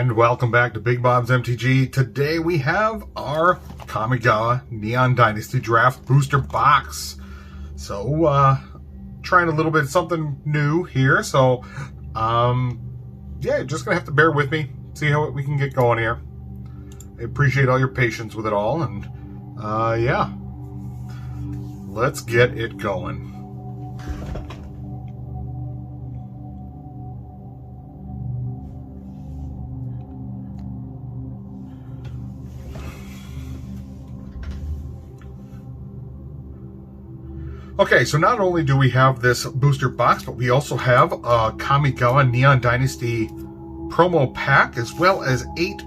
And welcome back to Big Bob's MTG. Today we have our Kamigawa Neon Dynasty Draft Booster Box. So, trying a little bit something new here. So, yeah, just gonna have to bear with me. See how we can get going here. I appreciate all your patience with it all. And, yeah. Let's get it going. Okay, so not only do we have this booster box, but we also have a Kamigawa Neon Dynasty promo pack, as well as 8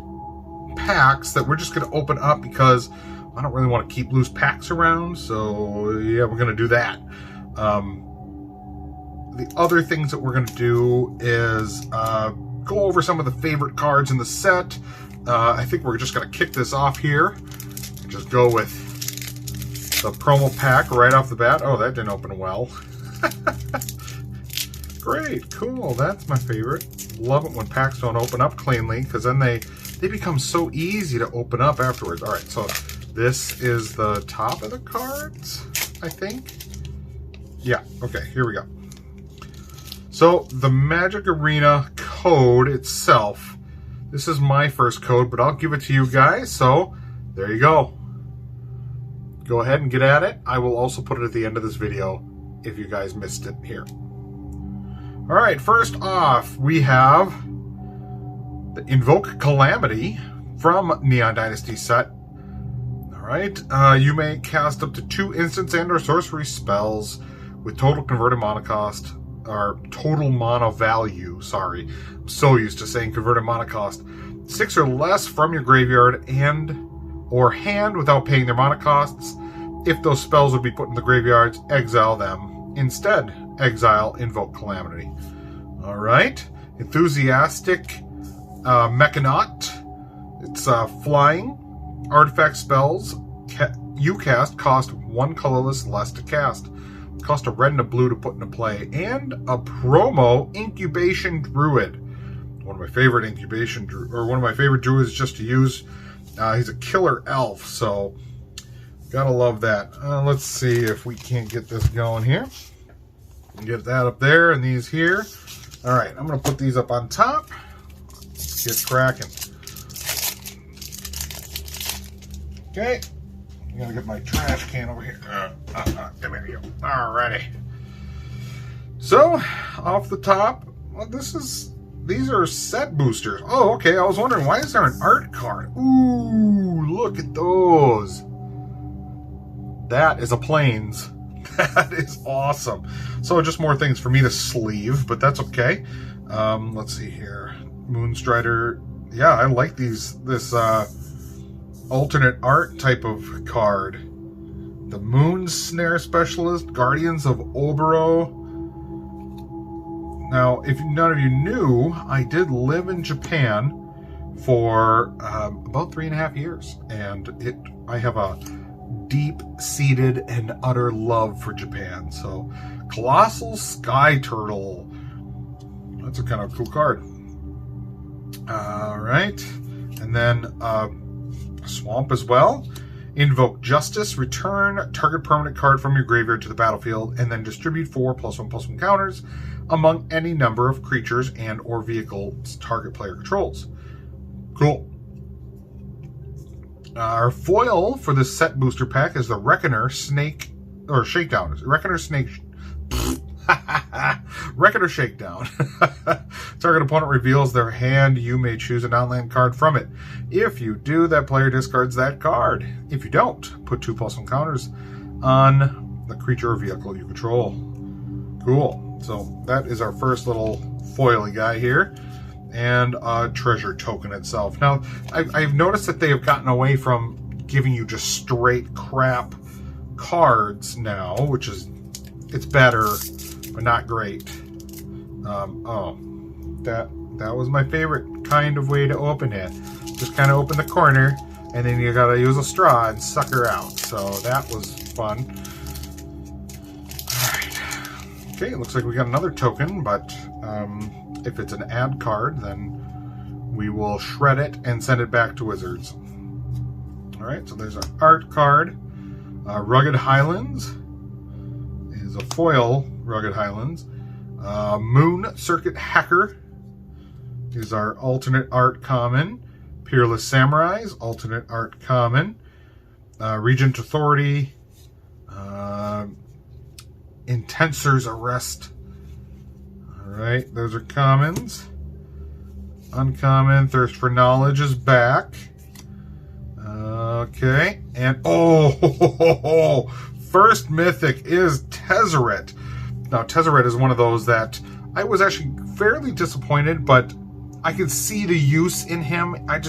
packs that we're just going to open up because I don't really want to keep loose packs around. So, yeah, we're going to do that. The other things that we're going to do is go over some of the favorite cards in the set. I think we're just going to kick this off here and just go with the promo pack right off the bat. Oh, that didn't open well. Great, cool. That's my favorite. Love it when packs don't open up cleanly, because then they become so easy to open up afterwards. All right, so this is the top of the cards, I think. Yeah, okay, here we go. So the Magic Arena code itself, this is my first code, but I'll give it to you guys. So there you go. Go ahead and get at it. I will also put it at the end of this video if you guys missed it here. All right, first off, we have the Invoke Calamity from Neon Dynasty set. All right, you may cast up to 2 instants and or sorcery spells with total converted mana cost, or total mana value, sorry. I'm so used to saying converted mana cost. 6 or less from your graveyard and or hand without paying their mana costs. If those spells would be put in the graveyards, exile them. Instead, exile Invoke Calamity. Alright. Enthusiastic Mechanaut. It's flying. Artifact spells you cast cost 1 colorless less to cast. Cost a red and a blue to put into play. And a promo Incubation Druid. One of my favorite one of my favorite druids just to use. He's a killer elf, so gotta love that. Let's see if we can't get this going here. Get that up there and these here. All right, I'm gonna put these up on top. Let's get cracking. Okay, I'm gonna get my trash can over here. There we go. Alrighty. So off the top, well, these are set boosters. Oh, okay. I was wondering, why is there an art card? Ooh, look at those. That is a Plains. That is awesome. So just more things for me to sleeve, but that's okay. Let's see here. Moonstrider. Yeah, I like this alternate art type of card. The Moon Snare Specialist, Guardians of Obero. Now, if none of you knew, I did live in Japan for about 3.5 years, and I have a deep-seated and utter love for Japan. So, Colossal Sky Turtle. That's a kind of cool card. All right, and then Swamp as well. Invoke Justice. Return target permanent card from your graveyard to the battlefield, and then distribute 4 +1/+1 counters among any number of creatures and or vehicles target player controls. Cool. Our foil for this set booster pack is the Reckoner Shakedown. Reckoner Shakedown. Target opponent reveals their hand. You may choose a non-land card from it. If you do, that player discards that card. If you don't, put 2 +1 counters on the creature or vehicle you control. Cool. So that is our first little foily guy here. And a treasure token itself. Now, I've noticed that they have gotten away from giving you just straight crap cards now, which is, it's better, but not great. Oh, that was my favorite kind of way to open it. Just kind of open the corner, and then you gotta use a straw and suck her out. So that was fun. Okay, it looks like we got another token, but if it's an ad card, then we will shred it and send it back to Wizards. All right, so there's our art card. Rugged Highlands is a foil Rugged Highlands. Moon Circuit Hacker is our alternate art common. Peerless Samurais, alternate art common. Regent Authority. Intensor's Arrest. Alright, those are commons. Uncommon, Thirst for Knowledge is back. Okay, and first mythic is Tezzeret. Now, Tezzeret is one of those that I was actually fairly disappointed, but I could see the use in him. I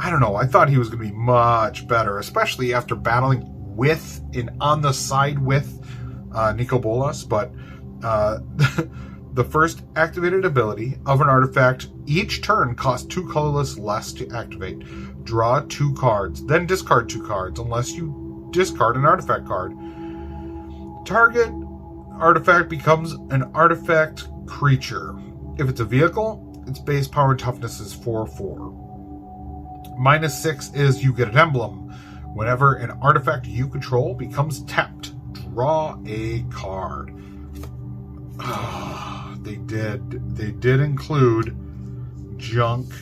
don't know, I thought he was going to be much better, especially after battling with and on the side with Nico Bolas, but the first activated ability of an artifact each turn costs 2 colorless less to activate. Draw 2 cards, then discard 2 cards unless you discard an artifact card. Target artifact becomes an artifact creature. If it's a vehicle, its base power and toughness is 4/4. -6 is you get an emblem. Whenever an artifact you control becomes tapped, draw a card. They did include junk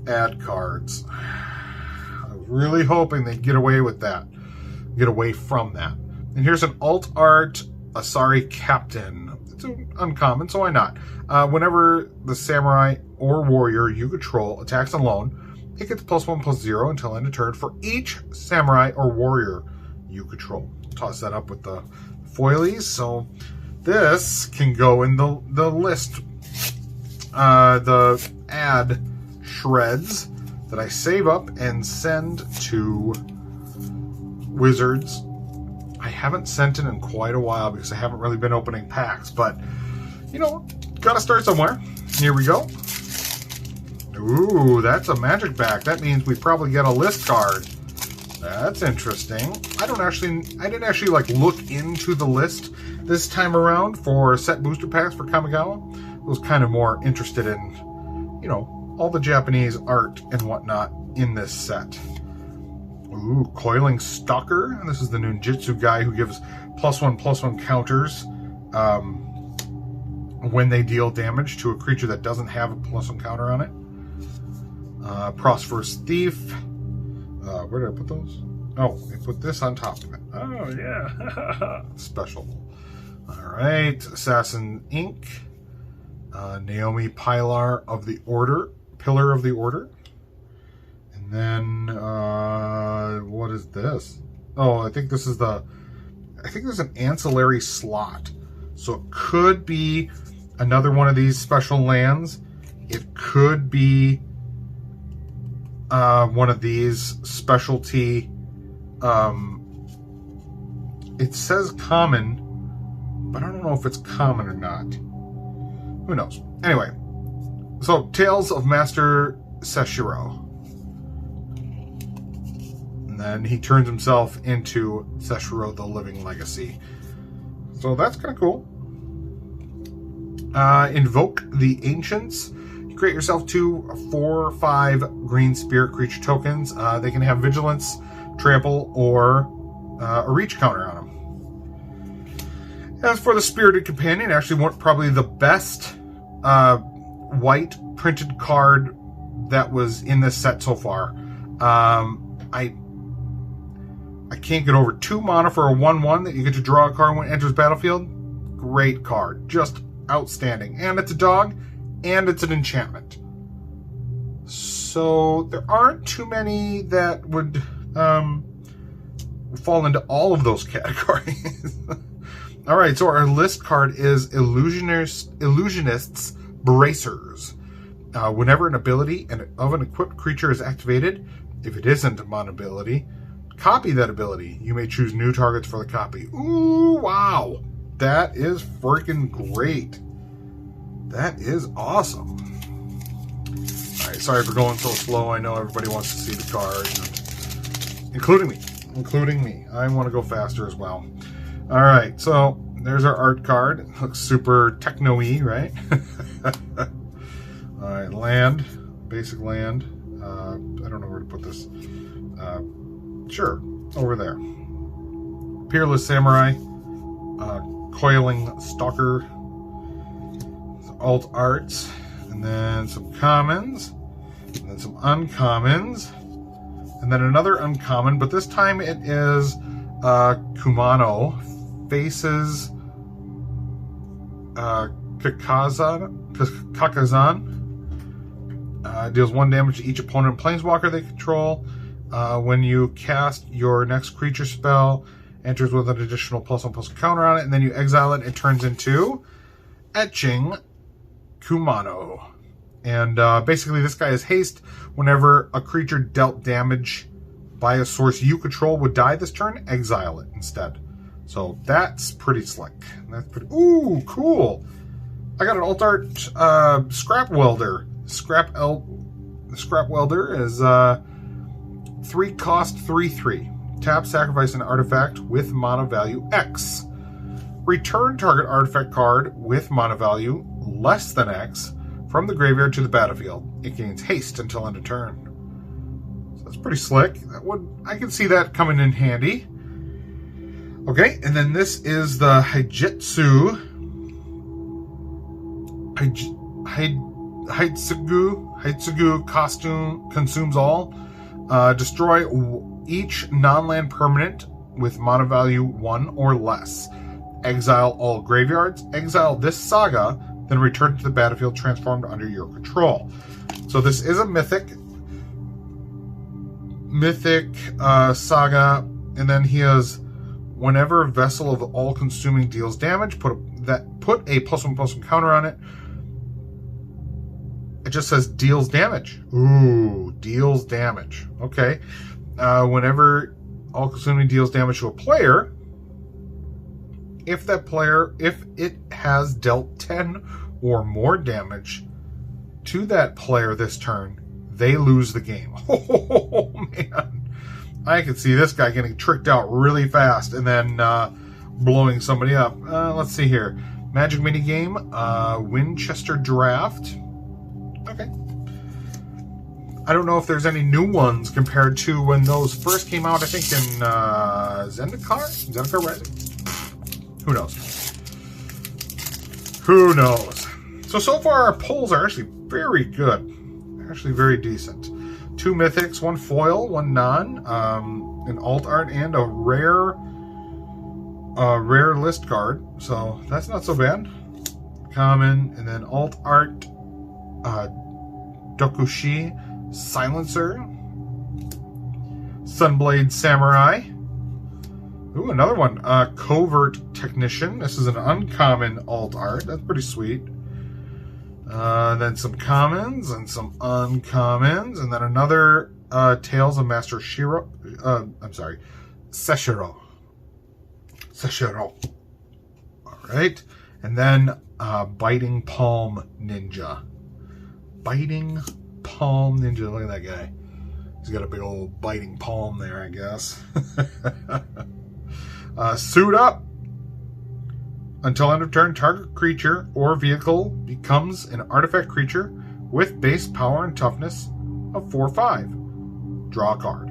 ad cards. I was really hoping they'd get away with that. Get away from that. And here's an alt art Asari Captain. It's uncommon, so why not? Whenever the samurai or warrior you control attacks alone, it gets +1/+0 until end of turn for each samurai or warrior you control. Toss that up with the foilies. So this can go in the list, the ad shreds that I save up and send to Wizards. I haven't sent it in quite a while because I haven't really been opening packs, but you know, gotta start somewhere. Here we go. Ooh, that's a magic back. That means we probably get a list card. That's interesting. I didn't actually like look into the list this time around for set booster packs for Kamigawa. I was kind of more interested in, you know, all the Japanese art and whatnot in this set. Ooh, Coiling Stalker. This is the ninjutsu guy who gives +1/+1 counters when they deal damage to a creature that doesn't have a +1 counter on it. Prosperous Thief. Where did I put those? Oh, I put this on top of it. Oh, yeah. Special. Alright. Assassin Inc. Naomi Pilar of the Order. Pillar of the Order. And then, what is this? Oh, I think this is I think there's an ancillary slot. So it could be another one of these special lands. It could be one of these specialty, it says common, but I don't know if it's common or not. Who knows? Anyway, so Tales of Master Seshiro. And then he turns himself into Seshiro the Living Legacy. So that's kind of cool. Invoke the Ancients. You create yourself 2 4/5 green spirit creature tokens. They can have Vigilance, Trample, or a Reach counter on them. As for the Spirited Companion, actually probably the best white printed card that was in this set so far. I can't get over 2 mana for a 1/1 that you get to draw a card when it enters battlefield. Great card. Just outstanding. And it's a dog, and it's an enchantment. So there aren't too many that would fall into all of those categories. Alright, so our list card is Illusionist's Bracers. Whenever an ability of an equipped creature is activated, if it isn't a mon ability, copy that ability. You may choose new targets for the copy. Ooh, wow. That is freaking great. That is awesome. Alright, sorry for going so slow. I know everybody wants to see the card. Including me. Including me. I want to go faster as well. Alright, so there's our art card. It looks super techno-y, right? Alright, land. basic land. I don't know where to put this. Sure, over there. Peerless Samurai, Coiling Stalker, alt arts, and then some commons, and then some uncommons, and then another uncommon, but this time it is Kumano, faces Kakazan. Deals 1 damage to each opponent and planeswalker they control. When you cast your next creature spell, enters with an additional +1/+1 counter on it, and then you exile it, it turns into Etching Kumano. And basically this guy is haste. Whenever a creature dealt damage by a source you control would die this turn, exile it instead. So that's pretty slick. That's pretty... Ooh, cool! I got an alt art Scrap Welder. Scrap Welder is 3 cost 3/3. Tap, sacrifice an artifact with mana value X. Return target artifact card with mana value less than X from the graveyard to the battlefield. It gains haste until end of turn. So that's pretty slick. I can see that coming in handy. Okay, and then this is the Haitsugu costume. Consumes all. Destroy each non-land permanent with mana value 1 or less. Exile all graveyards. Exile this saga, then return to the battlefield transformed under your control. So this is a mythic saga, and then he has whenever Vessel of All-Consuming deals damage, put a +1/+1 counter on it. It just says deals damage. Ooh, deals damage. Okay. Whenever All-Consuming deals damage to a player, if it has dealt 10 or more damage to that player this turn, they lose the game. Oh, man. I can see this guy getting tricked out really fast and then blowing somebody up. Let's see here. Magic minigame, Winchester Draft. Okay. I don't know if there's any new ones compared to when those first came out, I think in Zendikar Rising? Who knows? Who knows? So far our pulls are actually very good. Actually very decent. 2 mythics, 1 foil, 1 non, an alt art, and a rare list card. So that's not so bad. Common, and then alt art, Dokushi Silencer, Sunblade Samurai. Ooh, another one. Covert Technician. This is an uncommon alt art. That's pretty sweet. Then some commons and some uncommons, and then another Tales of Master Shiro. Seshiro. All right, and then Biting Palm Ninja. Biting Palm Ninja. Look at that guy. He's got a big old biting palm there, I guess. Suit up. Until end of turn, target creature or vehicle becomes an artifact creature with base power and toughness of 4/5. Draw a card.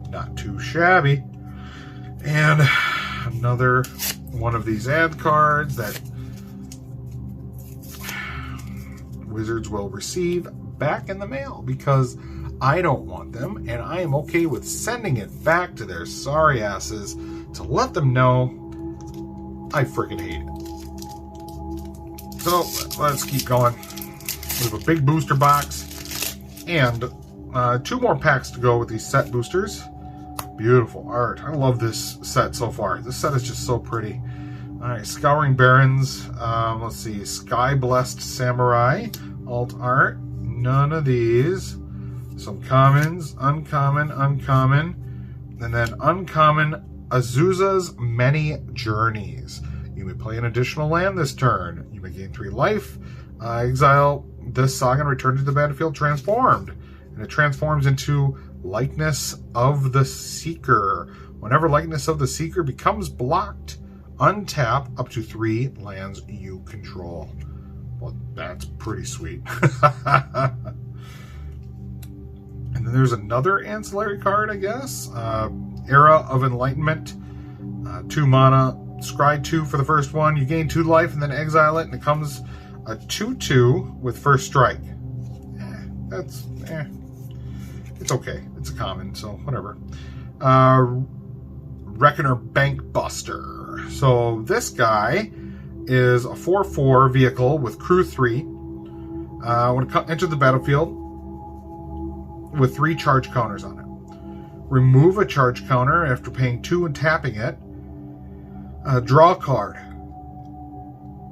Not too shabby. And another one of these ad cards that Wizards will receive back in the mail because I don't want them, and I am okay with sending it back to their sorry asses to let them know I freaking hate it. So let's keep going. We have a big booster box and 2 more packs to go with these set boosters. Beautiful art. I love this set so far. This set is just so pretty. All right, Scouring Barrens. Let's see. Sky Blessed Samurai. Alt art. None of these. Some commons. Uncommon. And then uncommon. Azusa's Many Journeys. You may play an additional land this turn. You may gain 3 life. Exile this saga and return to the battlefield transformed. And it transforms into Likeness of the Seeker. Whenever Likeness of the Seeker becomes blocked, untap up to 3 lands you control. Well, that's pretty sweet. And then there's another ancillary card, I guess. Era of Enlightenment. 2 mana. Scry 2 for the first one. You gain 2 life and then exile it. And it comes a 2/2 with first strike. It's okay. It's a common, so whatever. Reckoner Bankbuster. So this guy is a 4/4 vehicle with crew 3. When it enters the battlefield with 3 charge counters on it. Remove a charge counter after paying 2 and tapping it. Draw a card.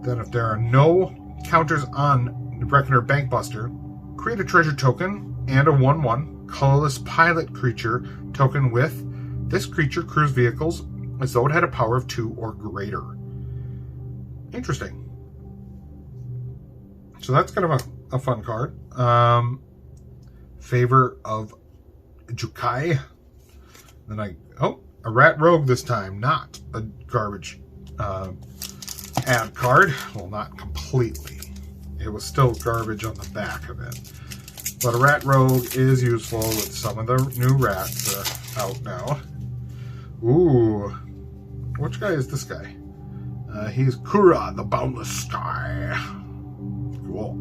Then if there are no counters on Reckoner Bankbuster, create a treasure token and a 1/1 colorless pilot creature token with this creature crews vehicles as though it had a power of 2 or greater. Interesting. So that's kind of a fun card. Favor of Jukai. Then a Rat Rogue this time, not a garbage ad card. Well, not completely. It was still garbage on the back of it. But a Rat Rogue is useful with some of the new rats out now. Ooh. Which guy is this guy? He's Kura, the Boundless Sky. Cool.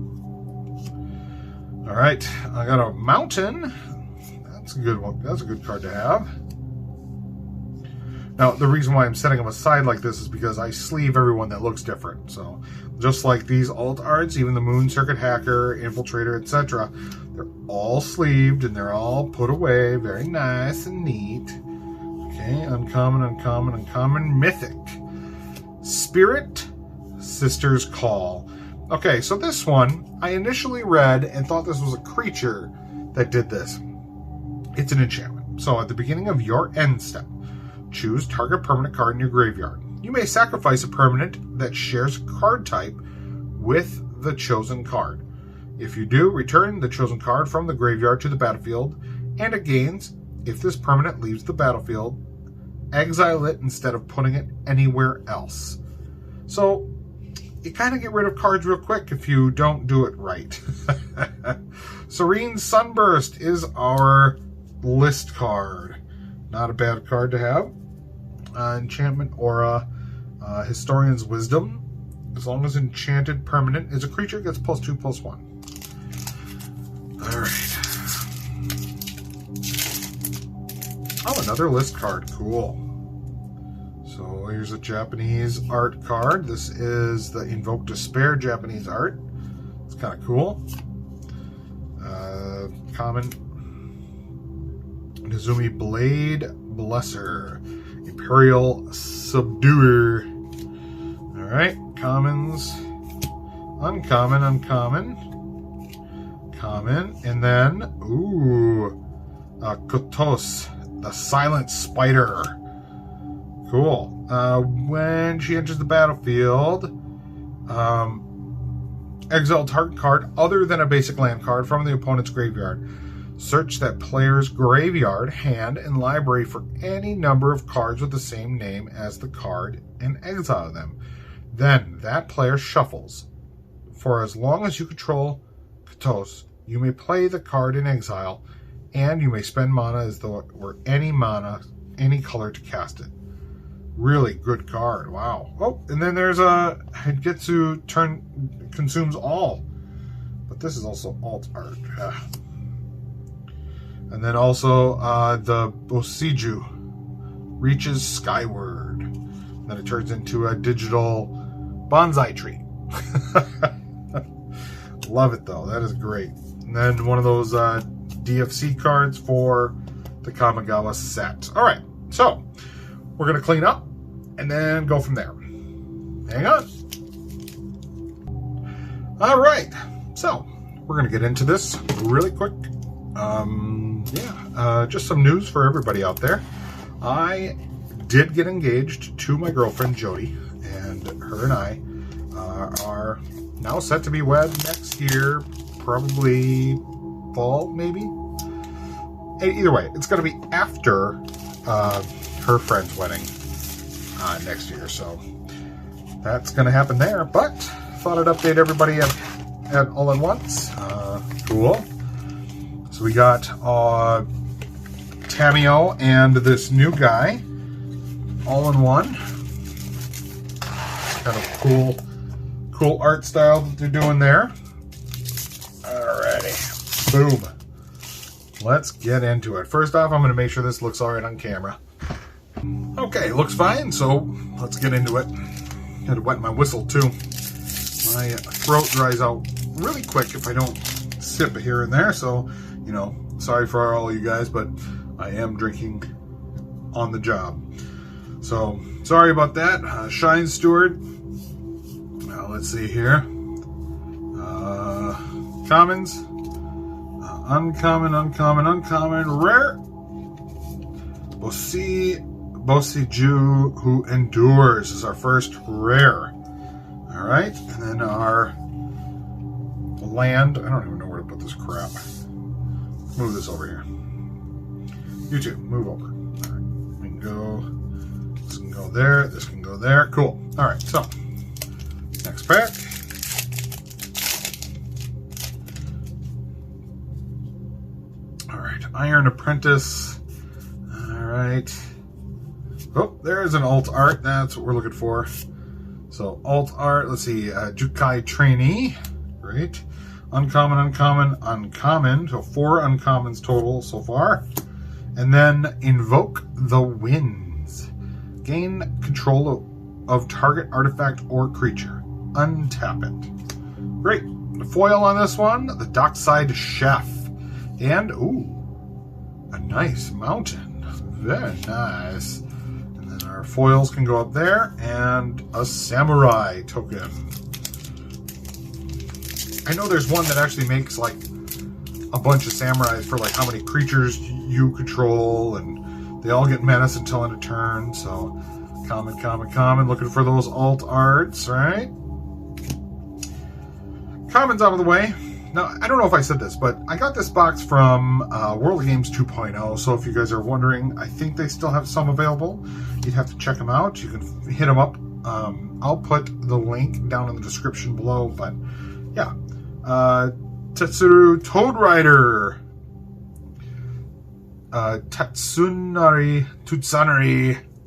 Alright, I got a Mountain. That's a good one. That's a good card to have. Now, the reason why I'm setting them aside like this is because I sleeve everyone that looks different. So, just like these alt arts, even the Moon Circuit Hacker, Infiltrator, etc., they're all sleeved and they're all put away. Very nice and neat. Okay, uncommon, uncommon, uncommon, mythic. Spirit Sister's Call. Okay, so this one, I initially read and thought this was a creature that did this. It's an enchantment. So at the beginning of your end step, choose target permanent card in your graveyard. You may sacrifice a permanent that shares a card type with the chosen card. If you do, return the chosen card from the graveyard to the battlefield, and it gains, if this permanent leaves the battlefield, exile it instead of putting it anywhere else. So, you kind of get rid of cards real quick if you don't do it right. Serene Sunburst is our list card. Not a bad card to have. Enchantment Aura, Historian's Wisdom. As long as enchanted permanent is a creature, it gets +2/+1. Alright. Oh, another list card. Cool. So here's a Japanese art card. This is the Invoke Despair Japanese art. It's kind of cool. Common Nizumi Blade Blesser. Imperial Subduer. Alright, commons. Uncommon, uncommon. Common. And then, Kotos, the Silent Spider. Cool. When she enters the battlefield, exile target card other than a basic land card from the opponent's graveyard. Search that player's graveyard, hand, and library for any number of cards with the same name as the card and exile them. Then that player shuffles. For as long as you control Kotos, you may play the card in exile, and you may spend mana as though it were any color to cast it. Really good card. Wow. Oh, and then there's a Hitgetsu consumes all. But this is also alt art. And then also the Bosiju reaches skyward. Then it turns into a digital bonsai tree. Love it though. That is great. And then one of those DFC cards for the Kamigawa set. All right. So we're going to clean up and then go from there. Hang on. All right. So we're going to get into this really quick. Just some news for everybody out there. I did get engaged to my girlfriend, Jody, and her and I are now set to be wed next year, probably fall, maybe? Either way, it's going to be after her friend's wedding next year, so that's going to happen there, but thought I'd update everybody at all at once. Cool. So we got Tamio and this new guy all in one. Kind of cool art style that they're doing there. Alrighty, boom. Let's get into it. First off, I'm going to make sure this looks all right on camera. Okay, looks fine, so let's get into it. Had to wet my whistle too. My throat dries out really quick if I don't sip here and there, so, you know, sorry for all you guys, but I am drinking on the job. So, sorry about that. Shine Steward. Let's see here. Commons. Uncommon, rare. Bosiju Who Endures is our first rare. All right, and then our land. I don't even know where to put this crap. Move this over here. You two, move over. All right, we can go. This can go there. This can go there. Cool. All right, so next pack. All right, Iron Apprentice. All right. Oh, there's an alt art. That's what we're looking for. So alt art. Let's see. Jukai Trainee. Great. Uncommon. So 4 uncommons total so far. And then Invoke the Winds. Gain control of target artifact or creature. Untap it. Great. The foil on this one. The Dockside Chef. And, ooh, a nice mountain. Very nice. And then our foils can go up there. And a samurai token. I know there's one that actually makes like a bunch of samurais for like how many creatures you control. And they all get menace until end of turn. So common. Looking for those alt arts, right? Commons out of the way. Now, I don't know if I said this, but I got this box from World Games 2.0, so if you guys are wondering, I think they still have some available. You'd have to check them out. You can hit them up. I'll put the link down in the description below, but yeah. Tetsuru Toad Rider. Tutsunari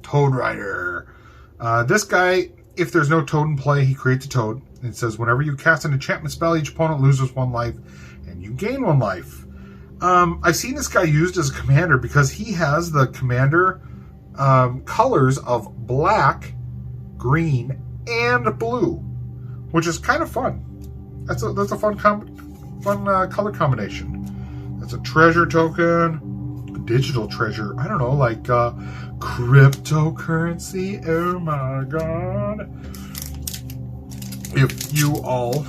Toad Rider. This guy, if there's no toad in play, he creates a toad. It says, whenever you cast an enchantment spell, each opponent loses 1 life, and you gain 1 life. I've seen this guy used as a commander because he has the commander colors of black, green, and blue, which is kind of fun. That's a fun color combination. That's a treasure token, a digital treasure. I don't know, like cryptocurrency. Oh my god. If you all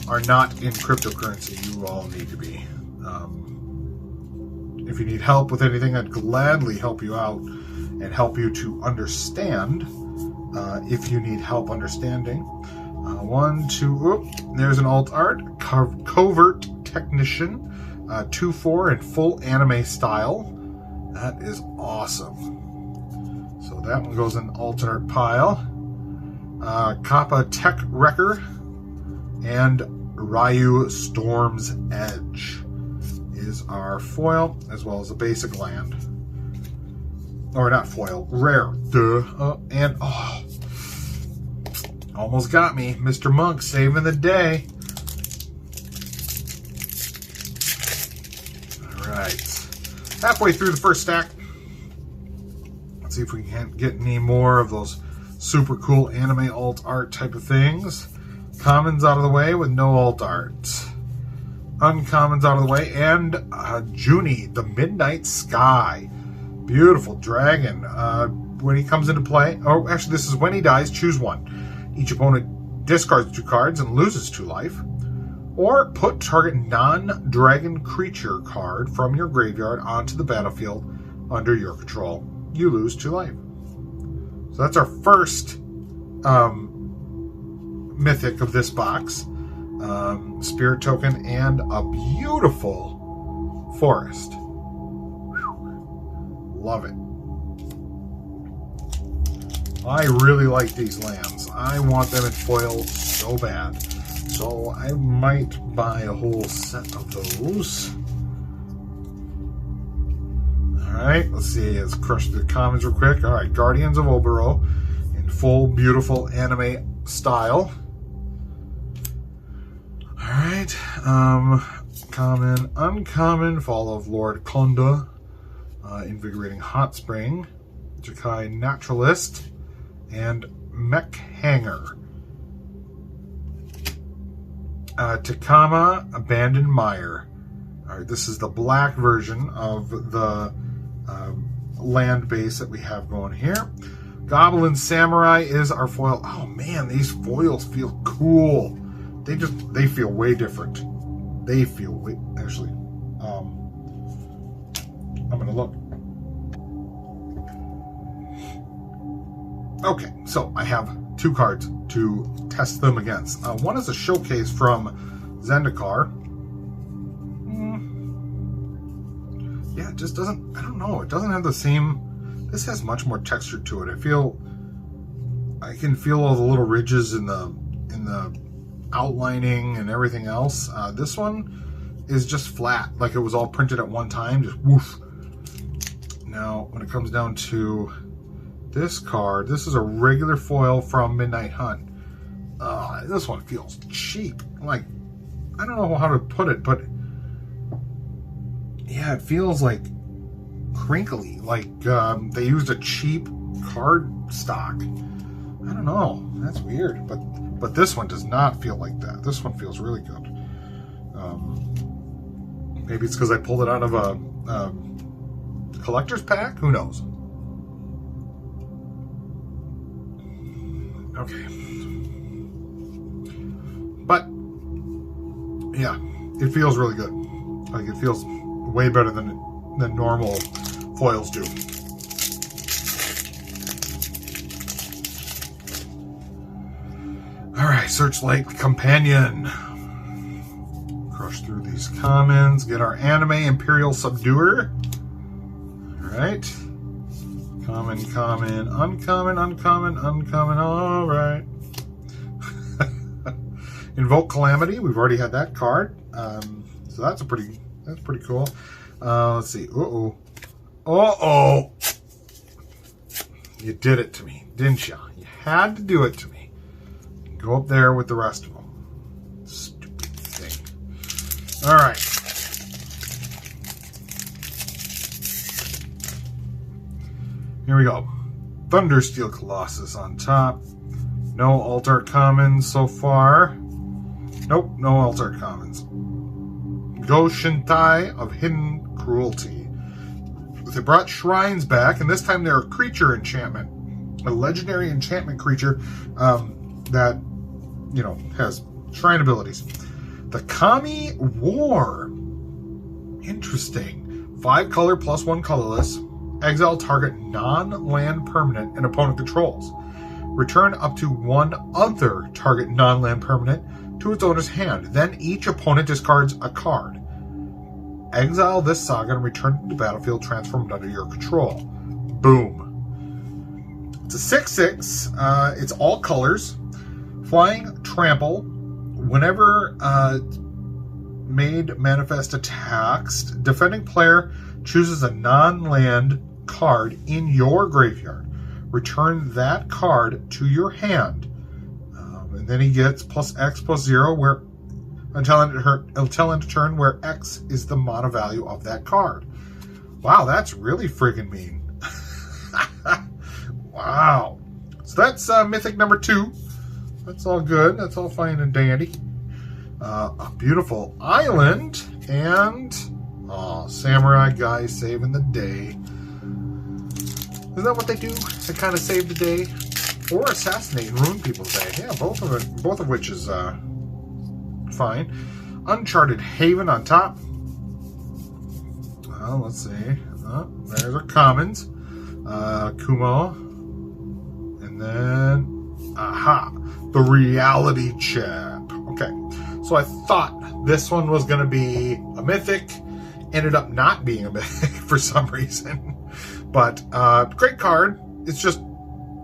are not in cryptocurrency, you all need to be. If you need help with anything, I'd gladly help you out and help you to understand if you need help understanding. 1, 2, there's an alt art. Covert Technician. 2/4 in full anime style. That is awesome. So that one goes in the alternate pile. Kappa Tech Wrecker and Ryu Storm's Edge is our foil, as well as a basic land. Or not foil, rare. Duh. And, oh, almost got me. Mr. Monk saving the day. Alright. Halfway through the first stack. Let's see if we can get any more of those super cool anime alt art type of things. Commons out of the way with no alt art. Uncommons out of the way. And Junie, the Midnight Sky. Beautiful dragon. When he comes into play, oh, actually this is when he dies, choose 1. Each opponent discards 2 cards and loses 2 life. Or put target non-dragon creature card from your graveyard onto the battlefield under your control. You lose 2 life. So that's our first mythic of this box. Spirit token and a beautiful forest. Whew. Love it. I really like these lands. I want them in foil so bad. So I might buy a whole set of those. Alright, let's see. Let's crush the commons real quick. Alright, Guardians of Obero in full beautiful anime style. Alright, common, uncommon, Fall of Lord Konda, Invigorating Hot Spring, Jakai Naturalist, and Mech Hanger. Takama Abandoned Mire. Alright, this is the black version of the land base that we have going here. Goblin Samurai is our foil. Oh man, these foils feel cool. They feel way different. They feel way, actually, I'm gonna look. Okay, so I have two cards to test them against. One is a showcase from Zendikar. Yeah, it just doesn't, I don't know, it doesn't have the same, this has much more texture to it. I can feel all the little ridges in the outlining and everything else. This one is just flat, like it was all printed at one time, just woof. Now, when it comes down to this card, this is a regular foil from Midnight Hunt. This one feels cheap. Like, I don't know how to put it, but yeah, it feels like crinkly, like they used a cheap card stock. I don't know, that's weird, but this one does not feel like that. This one feels really good. Maybe it's because I pulled it out of a collector's pack, who knows. Okay, but yeah, it feels really good. Like, it feels way better than normal foils do. Alright, Searchlight Companion. Crush through these commons, get our anime Imperial Subduer. Alright. Common, common, uncommon, uncommon, uncommon, alright. Invoke Calamity, we've already had that card. So that's pretty cool. Let's see. Uh-oh. Uh-oh. You did it to me, didn't you? You had to do it to me. Go up there with the rest of them. Stupid thing. All right. Here we go. Thundersteel Colossus on top. No Altar Commons so far. Nope, no Altar Commons. Go Shintai of Hidden Cruelty. They brought shrines back, and this time they're a creature enchantment. A legendary enchantment creature that, you know, has shrine abilities. The Kami War. Interesting. 5 color plus 1 colorless. Exile target non-land permanent and opponent controls. Return up to 1 other target non-land permanent to its owner's hand. Then each opponent discards a card. Exile this saga and return to the battlefield transformed under your control. Boom. It's a 6/6. It's all colors. Flying Trample. Whenever made manifest attacks, defending player chooses a non-land card in your graveyard. Return that card to your hand. And then he gets +X+0 where until end of turn, where X is the mana value of that card. Wow, that's really friggin' mean. Wow. So that's Mythic number 2. That's all good. That's all fine and dandy. A beautiful island and samurai guy saving the day. Isn't that what they do? They kind of save the day, or assassinate and ruin people's day. Yeah, both of which is fine. Uncharted Haven on top. Let's see. There's our commons. Kumo. And then, the reality chap. Okay, so I thought this one was going to be a mythic. Ended up not being a mythic for some reason. But great card. It's just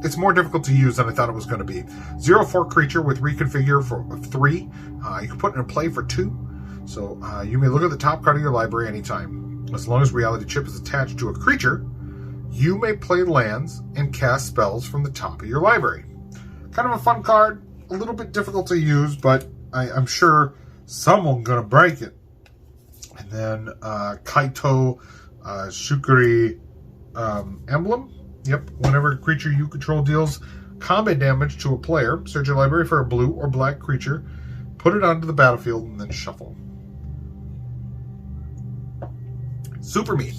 it's more difficult to use than I thought it was going to be. 0/4 creature with reconfigure for 3. You can put it in play for 2. So you may look at the top card of your library anytime. As long as reality chip is attached to a creature, you may play lands and cast spells from the top of your library. Kind of a fun card, a little bit difficult to use, but I'm sure someone's going to break it. And then Kaito Shukuri Emblem. Yep, whenever a creature you control deals combat damage to a player, search your library for a blue or black creature, put it onto the battlefield, and then shuffle. Super meat.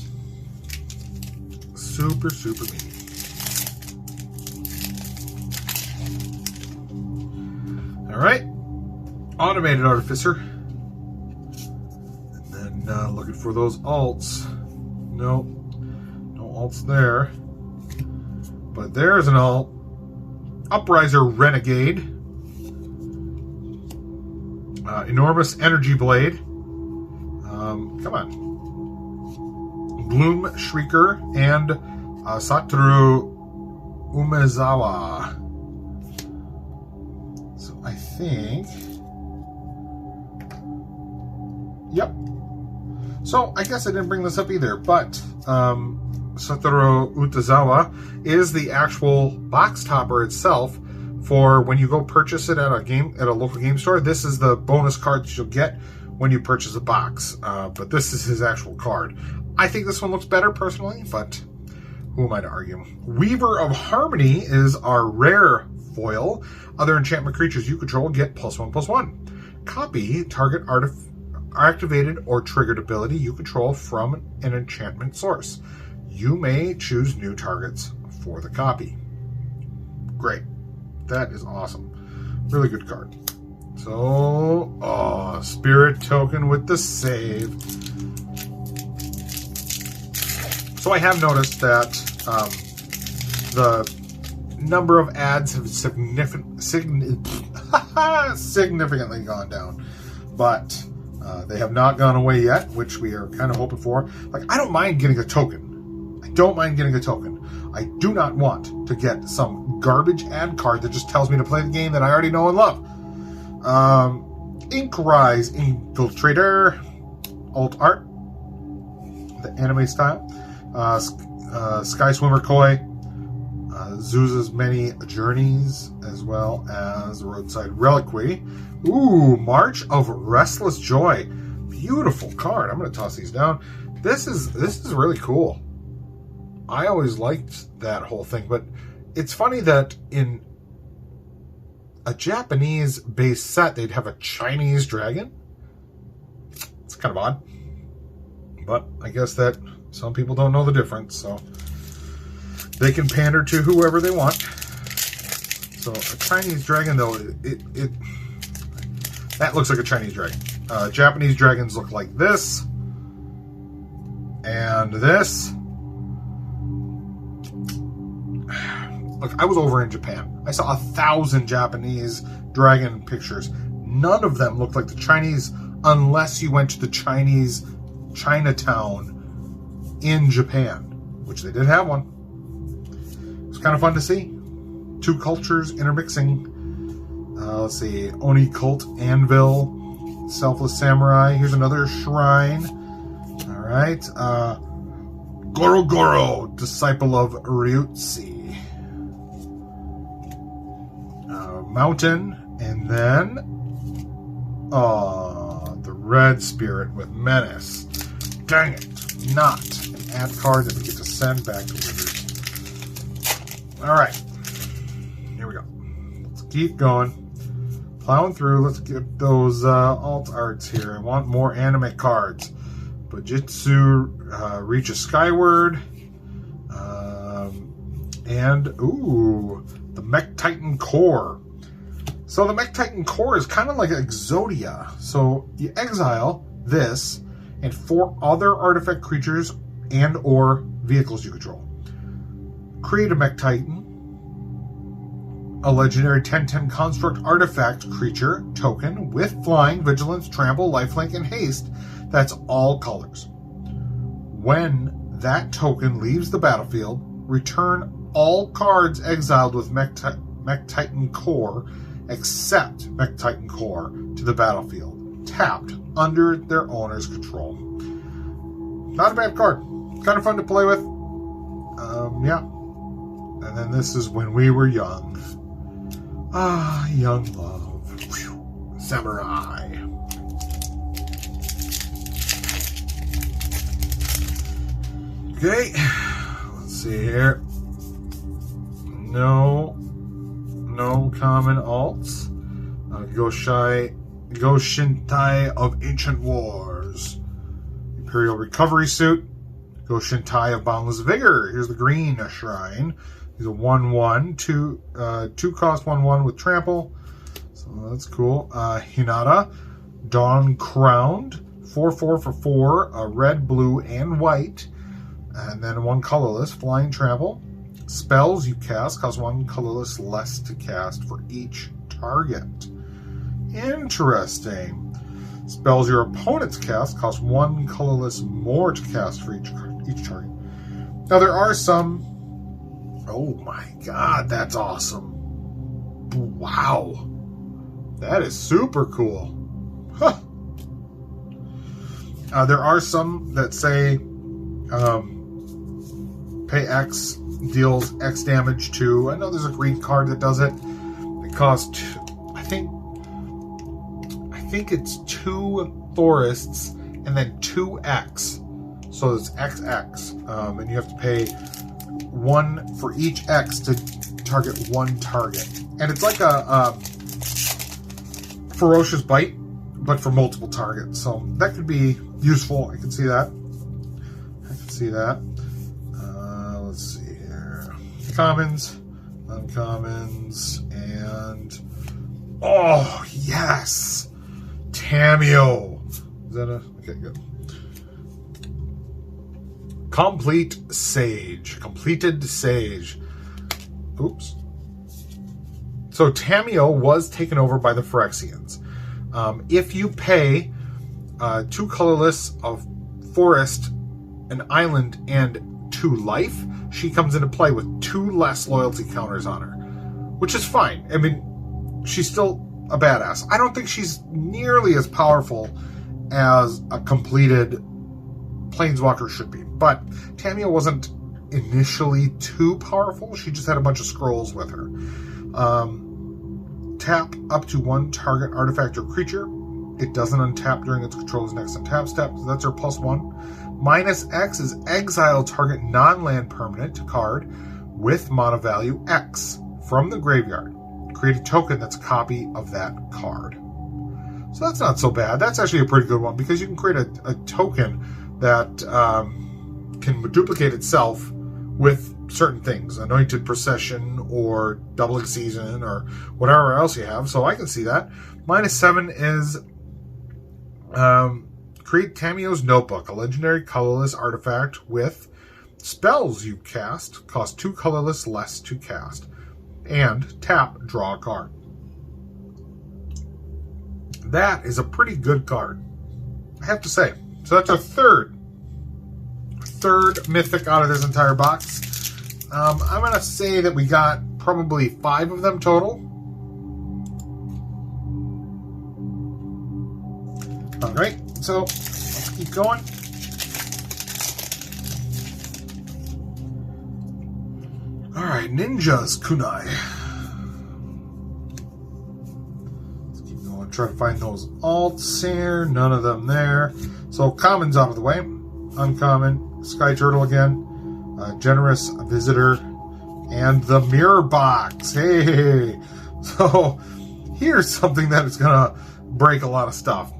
Super, super meat. Alright. Automated Artificer. And then looking for those alts. Nope. No alts there. But there's an alt. Upriser Renegade. Enormous Energy Blade. Come on. Gloom Shrieker and Satoru Umezawa. So I think... Yep. So I guess I didn't bring this up either, but Satoru Umezawa is the actual box topper itself for when you go purchase it at a local game store. This is the bonus card that you'll get when you purchase a box, but this is his actual card. I think this one looks better personally, but who am I to argue? Weaver of Harmony is our rare foil. Other enchantment creatures you control get +1/+1. Copy target activated or triggered ability you control from an enchantment source. You may choose new targets for the copy. Great. That is awesome. Really good card. So, Spirit Token with the save. So I have noticed that the number of ads have significantly gone down, but they have not gone away yet, which we are kind of hoping for. Like, I don't mind getting a token. I don't mind getting a token. I do not want to get some garbage ad card that just tells me to play the game that I already know and love. Ink Rise Infiltrator, alt art, the anime style. Sky Swimmer Koi, Zuza's Many Journeys, as well as Roadside Reliquary. Ooh, March of Restless Joy. Beautiful card. I'm going to toss these down. This is really cool. I always liked that whole thing, but it's funny that in a Japanese-based set, they'd have a Chinese dragon. It's kind of odd. But I guess that some people don't know the difference, so they can pander to whoever they want. So a Chinese dragon, though, that looks like a Chinese dragon. Japanese dragons look like this. And this. Look, I was over in Japan. I saw 1,000 Japanese dragon pictures. None of them looked like the Chinese unless you went to the Chinese Chinatown in Japan, which they did have one. It was kind of fun to see. Two cultures intermixing. Let's see. Oni Cult Anvil. Selfless Samurai. Here's another shrine. Alright. Goro Goro, Disciple of Ryutsi. Mountain. And then the Red Spirit with Menace. Dang it. Not an ad card that we get to send back to Wizards. Alright. Here we go. Let's keep going. Plowing through. Let's get those alt arts here. I want more anime cards. Bujitsu, Reach of Skyward. And, ooh, the Mech Titan Core. So the Mech Titan Core is kind of like Exodia. So you exile this and 4 other artifact creatures and or vehicles you control. Create a Mech Titan, a legendary 10/10 construct artifact creature token with flying, vigilance, trample, lifelink, and haste. That's all colors. When that token leaves the battlefield, return all cards exiled with Mech Titan Core, except Mech Titan Core, to the battlefield, tapped under their owner's control. Not a bad card. Kind of fun to play with. Yeah. And then this is When We Were Young. Ah, young love. Whew. Samurai. Okay. Let's see here. No common alts. Goshintai of Ancient Wars. Imperial Recovery Suit. Goshintai of Boundless Vigor. Here's the green shrine. He's a 1/1, 2 cost 1/1 with trample. So that's cool. Hinata, Dawn Crowned, 4/4 for 4, red, blue, and white. And then 1 colorless, Flying Trample. Spells you cast cost 1 colorless less to cast for each target. Interesting. Spells your opponents cast cost 1 colorless more to cast for each target. Now there are some. Oh my god, that's awesome. Wow. That is super cool. Huh. There are some that say pay X, deals X damage to. I know there's a green card that does it. It costs, I think it's 2 forests and then 2X. So it's XX. And you have to pay 1 for each X to target 1 target. And it's like a Ferocious Bite, but for multiple targets. So that could be useful. I can see that. Let's see here. Commons, uncommons, and... Oh, yes! Tamio. Is that a... Okay, good. Completed Sage. Oops. So Tamio was taken over by the Phyrexians. If you pay 2 colorless of forest, an island, and 2 life, she comes into play with 2 less loyalty counters on her, which is fine. I mean, she's still a badass. I don't think she's nearly as powerful as a completed Planeswalker should be, but Tamio wasn't initially too powerful. She just had a bunch of scrolls with her. Tap up to 1 target artifact or creature. It doesn't untap during its controller's next untap step, so that's her +1. -X is exile target non-land permanent card with mana value X from the graveyard. Create a token that's a copy of that card. So that's not so bad. That's actually a pretty good one because you can create a token that can duplicate itself with certain things, Anointed Procession or Doubling Season or whatever else you have. So I can see that. -7 is create Tamio's Notebook, a legendary colorless artifact with spells you cast, cost 2 colorless less to cast, and tap, draw a card. That is a pretty good card, I have to say. So that's our third mythic out of this entire box. I'm going to say that we got probably 5 of them total. All right, so let's keep going. All right, Ninjas Kunai. Let's keep going. Try to find those alts here. None of them there. So commons out of the way. Uncommon, Sky Turtle again, Generous Visitor, and the Mirror Box. Hey! So here's something that is going to break a lot of stuff.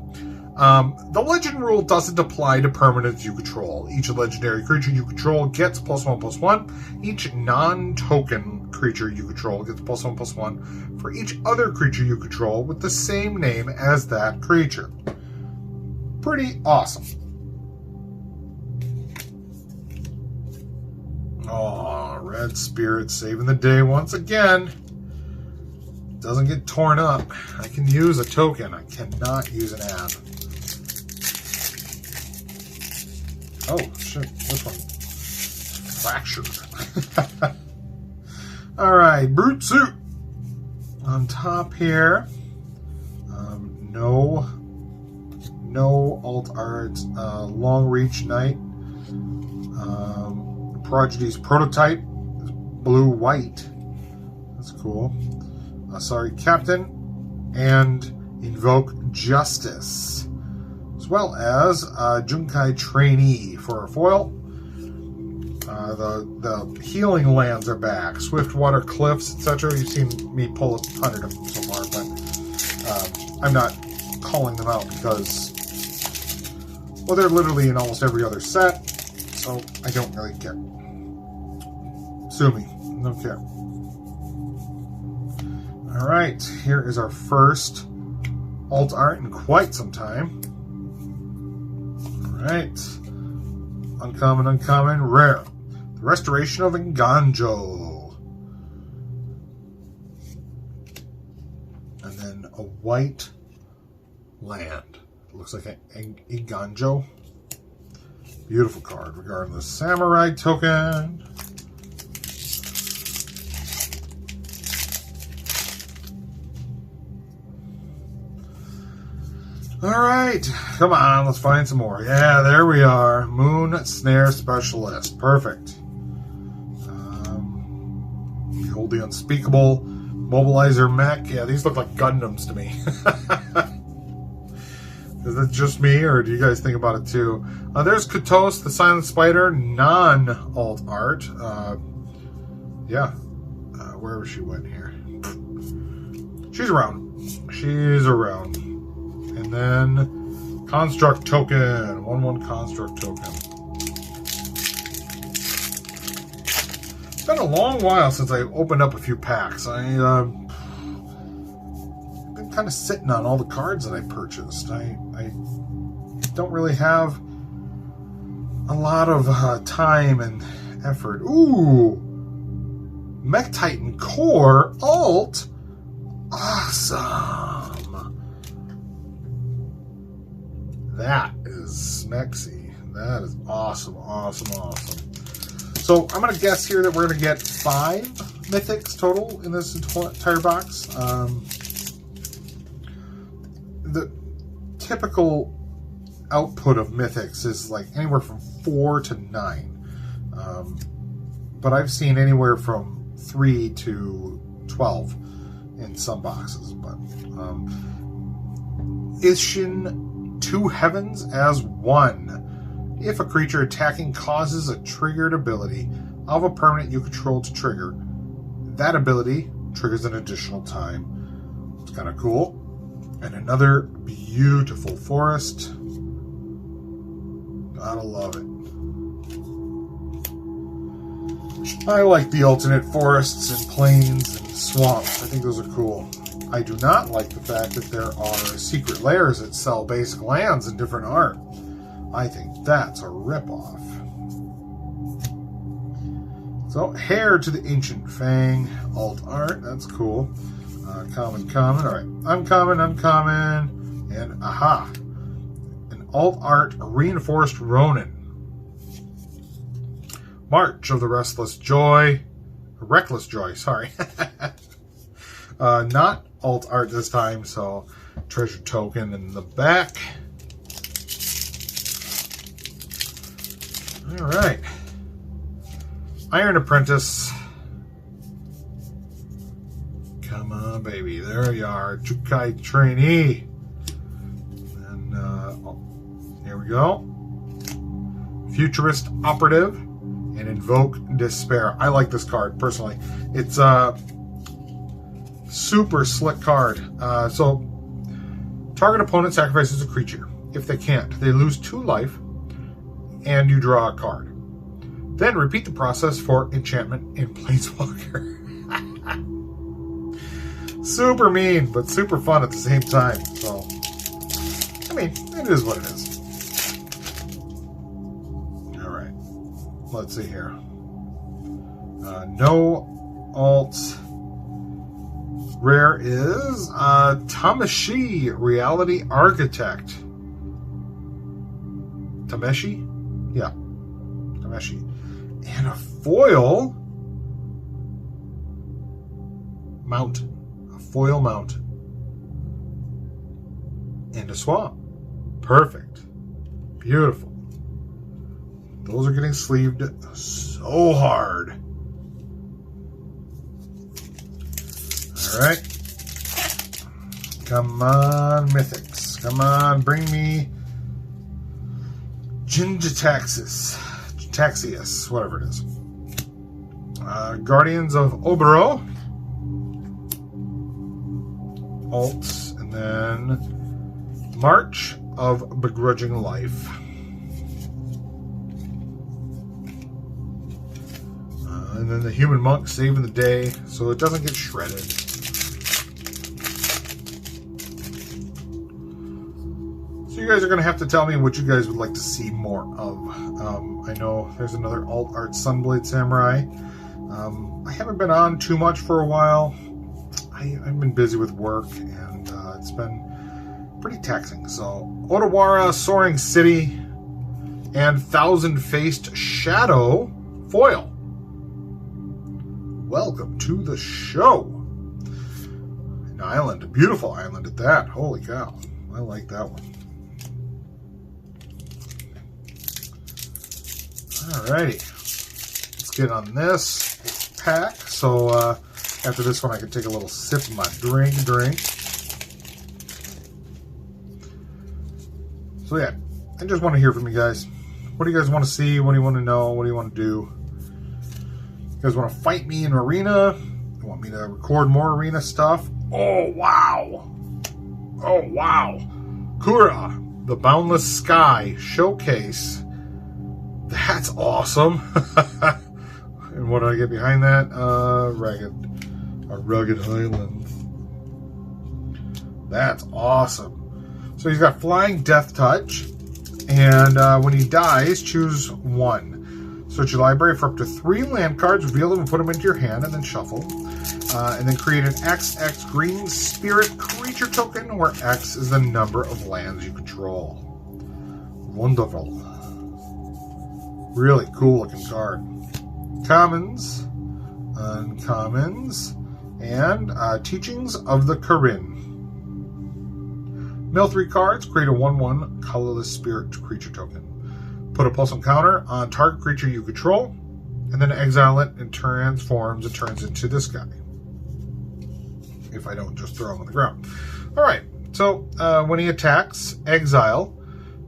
The legend rule doesn't apply to permanents you control. Each legendary creature you control gets +1/+1. Each non-token creature you control gets +1/+1 for each other creature you control with the same name as that creature. Pretty awesome. Oh, Red Spirit saving the day once again. Doesn't get torn up. I can use a token. I cannot use an ad. Oh, shit. This one fractured. All right, Brute Suit on top here. No alt art. Long Reach Knight. Prodigy's Prototype. Blue White. That's cool. Sorry, Captain. And Invoke Justice. As well as Junkai Trainee for a foil. The healing lands are back. Swiftwater Cliffs, etc. You've seen me pull 100 of them so far, but I'm not calling them out because, well, they're literally in almost every other set, so I don't really care. Sue me. Don't care. Alright, here is our first alt art in quite some time. Alright. Uncommon, rare. The Restoration of Nganjo. And then a white land. It looks like an Nganjo. Beautiful card. Regardless. Samurai token. Alright, come on, let's find some more. Yeah, there we are. Moon Snare Specialist. Perfect. Behold the Unspeakable. Mobilizer Mech. Yeah, these look like Gundams to me. Is it just me, or do you guys think about it too? There's Katos, the Silent Spider, non-alt art. Wherever she went here. She's around. She's around. And then Construct Token. 1/1 Construct Token. It's been a long while since I opened up a few packs. I've been kind of sitting on all the cards that I purchased. I don't really have a lot of time and effort. Ooh! Mech Titan Core Alt. Awesome. That is smexy. That is awesome, awesome, awesome. So I'm going to guess here that we're going to get 5 mythics total in this entire box. The typical output of mythics is like anywhere from 4 to 9. But I've seen anywhere from 3 to 12 in some boxes. But Ishin 2 Heavens as 1. If a creature attacking causes a triggered ability of a permanent you control to trigger, that ability triggers an additional time. It's kind of cool. And another beautiful forest. Gotta love it. I like the alternate forests and plains and swamps. I think those are cool. I do not like the fact that there are secret layers that sell basic lands in different art. I think that's a ripoff. So, Hair to the Ancient Fang, alt art, that's cool. Common, alright. Uncommon, and aha. An alt art Reinforced Ronin. March of the Reckless Joy, sorry. Not alt art this time, so treasure token in the back. All right, Iron Apprentice. Come on, baby. There you are, Junkai Trainee. And here we go. Futurist Operative and Invoke Despair. I like this card personally. It's super slick card. So target opponent sacrifices a creature. If they can't, they lose 2 life and you draw a card. Then repeat the process for enchantment in Planeswalker. Super mean, but super fun at the same time. So, I mean, it is what it is. Alright. Let's see here. No alts. Rare is Tamashi, Reality Architect. Tameshi? Yeah. Tameshi. And a foil. mountain, a foil mountain, and a swamp. Perfect. Beautiful. Those are getting sleeved so hard. All right. Come on, Mythics. Come on, bring me Taxius, whatever it is. Guardians of Obero. Alts, and then March of Begrudging Life. And then the Human Monk saving the day so it doesn't get shredded. So you guys are going to have to tell me what you guys would like to see more of. I know there's another Alt Art Sunblade Samurai. I haven't been on too much for a while. I've been busy with work, and it's been pretty taxing. So, Otawara Soaring City and Thousand-Faced Shadow Foil. Welcome to the show. An island, a beautiful island at that. Holy cow. I like that one. Alrighty. Let's get on this pack. So, after this one, I can take a little sip of my drink. So yeah, I just want to hear from you guys. What do you guys want to see? What do you want to know? What do you want to do? You guys want to fight me in arena? You want me to record more arena stuff? Oh, wow. Oh, wow. Kura, the Boundless Sky Showcase. That's awesome. And what do I get behind that? A rugged highland. That's awesome. So he's got Flying Death Touch, and when he dies, choose one. Search your library for up to 3 land cards, reveal them and put them into your hand, and then shuffle. And then create an XX green spirit creature token, where X is the number of lands you control. Wonderful. Really cool looking card. Commons, uncommons, and Teachings of the Corinne. Mill 3 cards, create a 1/1 colorless spirit creature token. Put a +1 counter on target creature you control, and then exile it and transforms. It turns into this guy. If I don't just throw him on the ground. Alright, so when he attacks, exile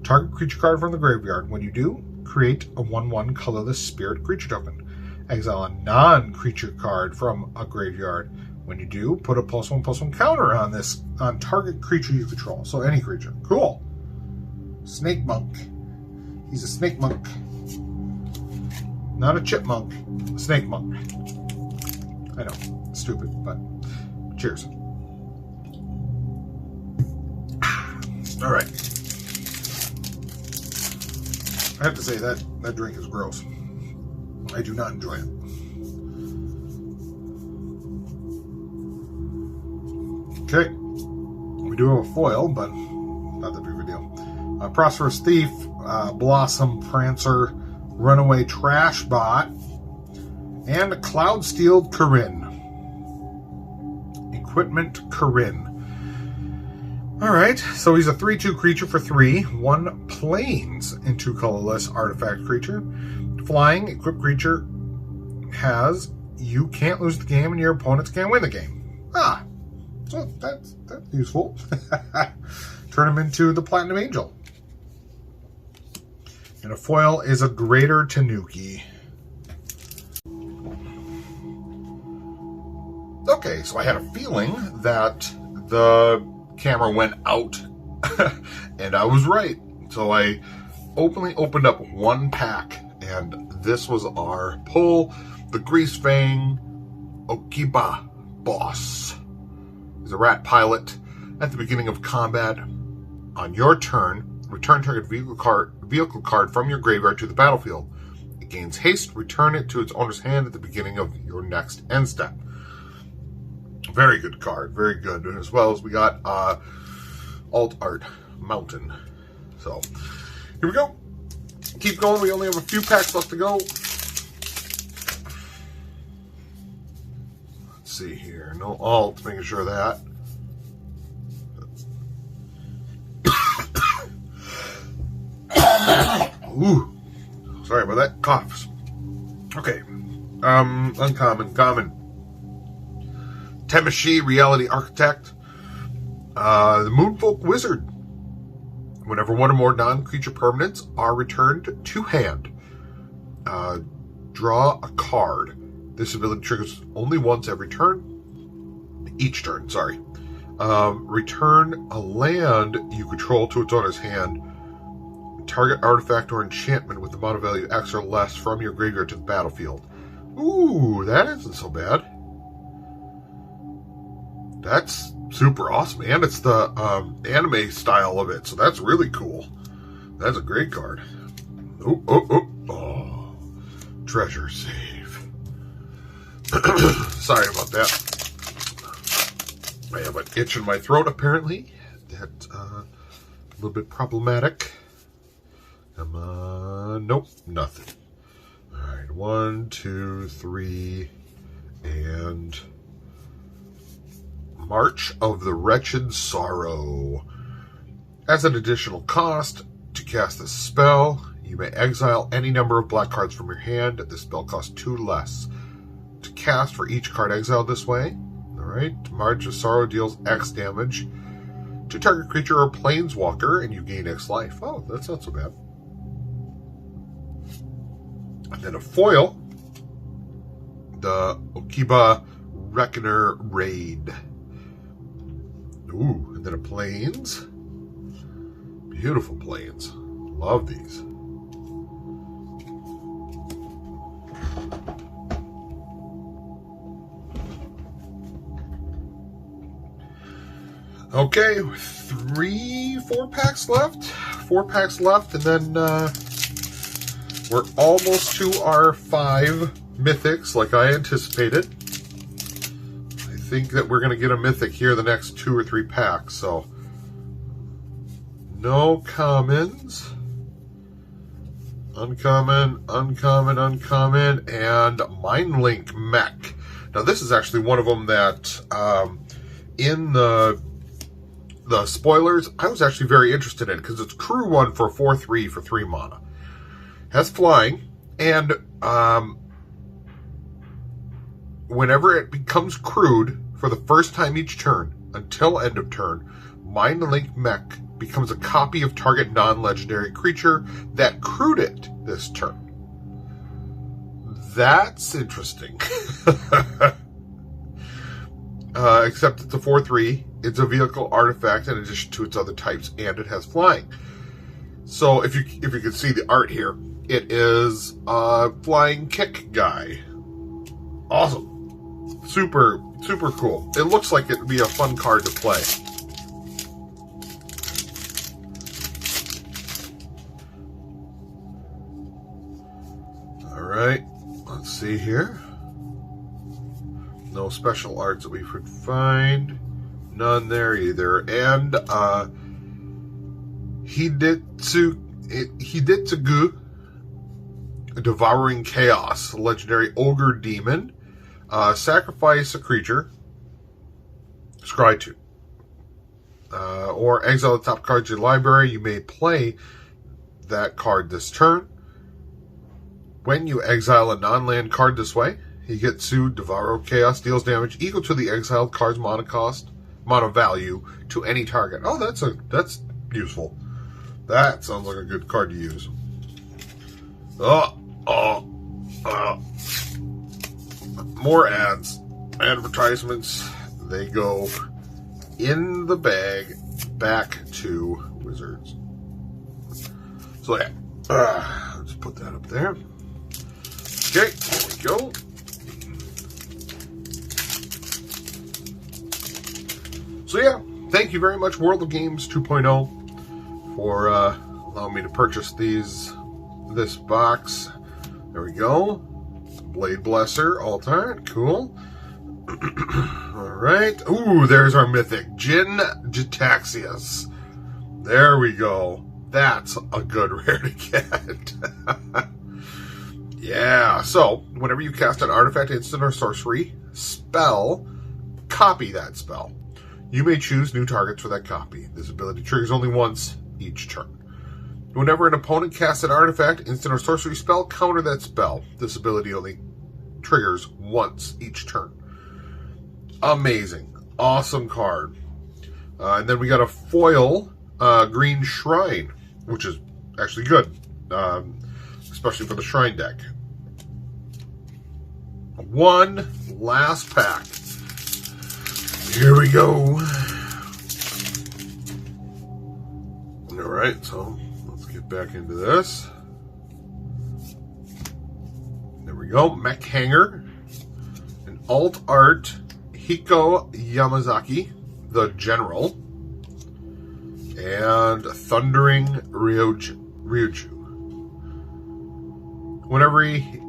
target creature card from the graveyard. When you do, create a 1/1 colorless spirit creature token. Exile a non-creature card from a graveyard. When you do, put a +1/+1 counter on target creature you control. So any creature. Cool. Snake Monk. He's a Snake Monk. Not a Chipmunk. A Snake Monk. I know. Stupid, but cheers. Alright. I have to say that drink is gross. I do not enjoy it. Okay, we do have a foil, but not that big of a deal. Prosperous Thief, Blossom Prancer, Runaway Trash Bot, and a Cloud-Steeled Corinne. Equipment Corinne. Alright, so he's a 3/2 creature for 3, 1 plains and 2 colorless artifact creature. Flying, equipped creature has, you can't lose the game and your opponents can't win the game. So that's useful. Turn him into the Platinum Angel. And a foil is a Greater Tanuki. Okay, so I had a feeling that the camera went out, and I was right. So I opened up one pack, and this was our pull, the Greasefang Okiba Boss. He's a rat pilot. At the beginning of combat, on your turn, return target vehicle card from your graveyard to the battlefield. It gains haste. Return it to its owner's hand at the beginning of your next end step. Very good card. Very good. As well as we got Alt Art Mountain. So, here we go. Keep going. We only have a few packs left to go. Let's see here. No alt, making sure of that. Ooh, sorry about that. Coughs. Okay. Uncommon, common. Temashi, Reality Architect. The Moonfolk Wizard. Whenever one or more non-creature permanents are returned to hand, draw a card. This ability triggers only once every turn. Each turn, sorry. Return a land you control to its owner's hand. Target artifact or enchantment with the amount of value X or less from your graveyard to the battlefield. Ooh, that isn't so bad. That's super awesome. And it's the anime style of it, so that's really cool. That's a great card. Oh. Treasure save. Sorry about that. I have an itch in my throat, apparently. That's a little bit problematic. Come on. Nope, nothing. Alright, 1, 2, 3, and March of the Wretched Sorrow. As an additional cost, to cast this spell, you may exile any number of black cards from your hand. This spell costs 2 less. To cast for each card exiled this way, alright, March of Sorrow deals X damage to target creature or planeswalker, and you gain X life. Oh, that's not so bad. And then a foil, the Okiba Reckoner Raid. Ooh, and then a plains. Beautiful plains. Love these. Okay, 4 packs left. 4 packs left, and then we're almost to our 5 mythics, like I anticipated. I think that we're going to get a mythic here the next 2 or 3 packs, so no commons. Uncommon, uncommon, uncommon, and Mindlink Mech. Now, this is actually one of them that, in the spoilers, I was actually very interested in, because it's crew 1 for 4/3 for 3 mana. Has flying, and whenever it becomes crewed for the first time each turn until end of turn, Mindlink Mech becomes a copy of target non-legendary creature that crewed it this turn. That's interesting. Except it's a 4/3. It's a vehicle artifact in addition to its other types, and it has flying. So if you can see the art here, it is a flying kick guy. Awesome. Super, super cool. It looks like it would be a fun card to play. Alright, let's see here. No special arts that we could find. None there either. And Hidetsugu, Devouring Chaos, legendary ogre demon. Sacrifice a creature. Scry 2. Or exile the top cards of your library. You may play that card this turn. When you exile a non-land card this way, Higetsu Devour Chaos deals damage equal to the exiled card's mana value to any target. Oh, that's useful. That sounds like a good card to use. More ads, advertisements. They go in the bag back to Wizards. So yeah, let's put that up there. Okay, there we go. So yeah, thank you very much, World of Games 2.0, for allowing me to purchase this box. There we go. Blade Blesser, Altar, cool. Alright. Ooh, there's our mythic. Jin Jitaxias. There we go. That's a good rare to get. Yeah, so whenever you cast an artifact, instant, or sorcery spell, copy that spell. You may choose new targets for that copy. This ability triggers only once each turn. Whenever an opponent casts an artifact, instant, or sorcery spell, counter that spell. This ability only triggers once each turn. Amazing. Awesome card. And then we got a foil green shrine, which is actually good, especially for the shrine deck. One last pack. Here we go. All right, so let's get back into this. There we go. Mech Hanger. An alt art Hiko Yamazaki, the General. And Thundering Ryuju.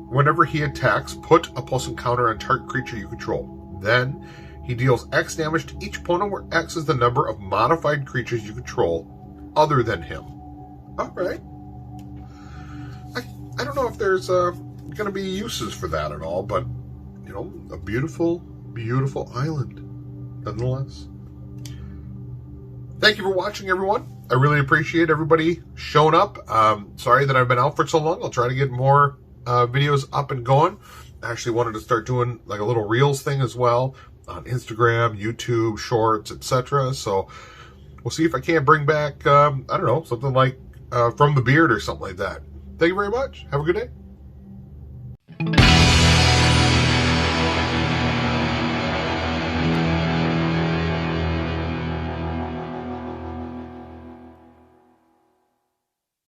Whenever he attacks, put a pulsing counter on target creature you control. Then he deals X damage to each opponent, where X is the number of modified creatures you control other than him. All right. I don't know if there's going to be uses for that at all, but, you know, a beautiful, beautiful island nonetheless. Thank you for watching, everyone. I really appreciate everybody showing up. Sorry that I've been out for so long. I'll try to get more videos up and going. I actually wanted to start doing like a little Reels thing as well on Instagram, YouTube, Shorts, etc. So we'll see if I can't bring back, I don't know, something like From the Beard or something like that. Thank you very much. Have a good day.